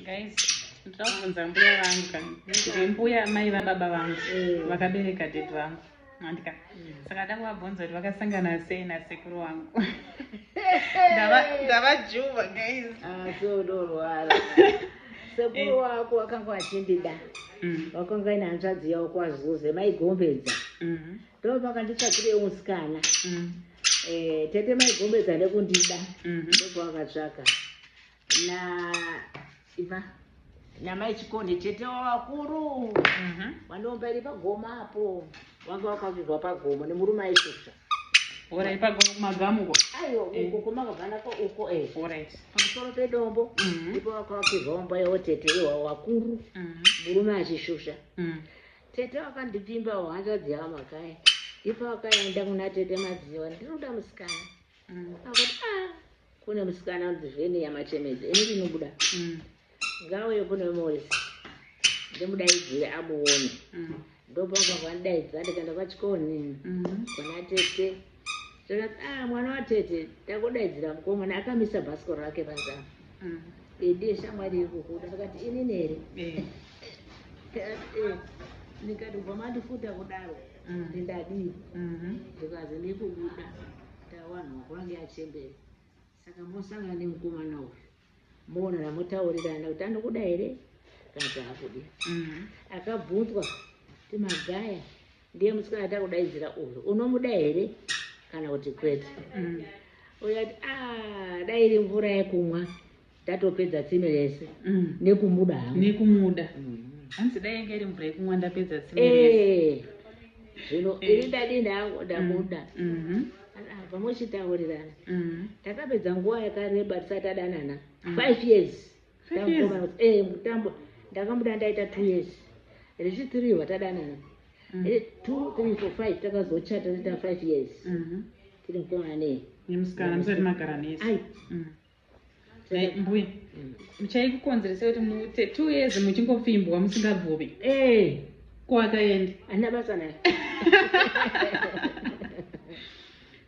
Guys, ndakubvunza mbuya vangu kani. Mbuya mai vababa vangu vakabereka dad vangu. Mandika. Saka ndakuvabvunza kuti vakasangana sei nasekuru vangu. Ndavajuva guys. So ndorwara. Sekuru wako wakanga achindida. Wakanga ina hanzvadzi yavo kwaZuze maigombedza. Ndo pakanditsvakire musikana. Tete maigombedza nekundida. Ndokwakatsvaka. Na mai Chikondi tete wakuru. Vanomba pagoma apo. Wanga wakavizwa pagomo nemurume aishusha. Ora ipagomo kumagamuko. Ayo uko kumakabvana ko uko Alright. Pamusoro pedombo ndipo wakavakirwa wamba yawo tete wakuru. Murume achishusha. Tete wakandipimba hanzvadzi yavo makai. Ipo wakaenda kuna tete madziwa ndinoda musikana. Akati kune musikana unzi Vheni yaMachemedza ini ndinobuda. Ngawe kune Morris. Ndimudaidzire amuone. Ndopaka kwandaidzira ndikaenda kwaChikoni. Kuna tete. Saka mwana wa tete takudaidzira mukomana akamisa bhasikoro rake panzama. Ndiye shamwari yekukuda akati inini here. Ndikati kwamandifuta kudaro. Ndindadii. Ndikazi ndikubuda. Tawanhu wakwange achembere. Saka mosangana nemukomana uyu. Mona namutaurirana kuti anokuda here kana hakudi. Akabvunzwa kuti Magaya ndiye musikana takudaidzira uyu unomuda here kana kuti kwete. Uyati dai iri mvura yekumwa tatopedza tsime rese nekumuda hangu. Nekumuda. Hanzi dai yanga iri mvura yekumwa ndapedza tsime rese. Zvino iri dadi ndamuda. Pamochitaurirana. Takapedza nguva yakareba tisati tadanana. 5 years. Mutambo ndakamuda ndaita 2 years. Rechi3 watadanana. 2, 3, 4, 5 takazochata taita 5 years. Tiri mukomana nei. Nemusikana musati magara nesi. Mbuya. Muchaikukonzeresa kuti muite 2 years muchingopfimbwa musingabvuvi. Kwakaenda. Andina basa naye.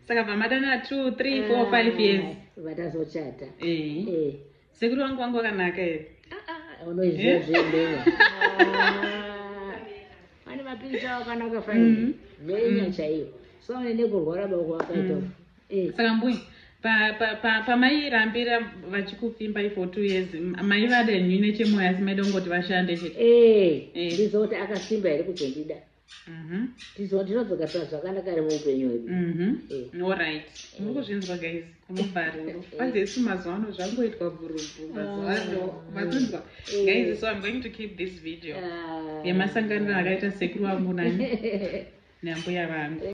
Saka pamadana 2, 3, 4, 5 years. Vatazochata. Sekuru wangu wakanaka here. Unoziva zvembenya. Pane mapirisi akanaka fani. Mbenya chaiyo. So nekurwara bako wakaita. Saka mbuya pamairambira vachikupfimba for 2 years mai vada nyu nechemoyo asi maida kungoti vashande chete. Ndizoti akasimba here kuzondida. Ndinodzoka zvakanaka ari muupenyu hwedu. Alright. Muri kuzvinzwa guys kumubharuro. Panzesu mazuva ano zvangoitwa bhurubhu mazuva ano. Matunzwa. Guys, so I'm going to keep this video. Yemasanganiro akaita sekuru wangu nani. Nambuya vangu.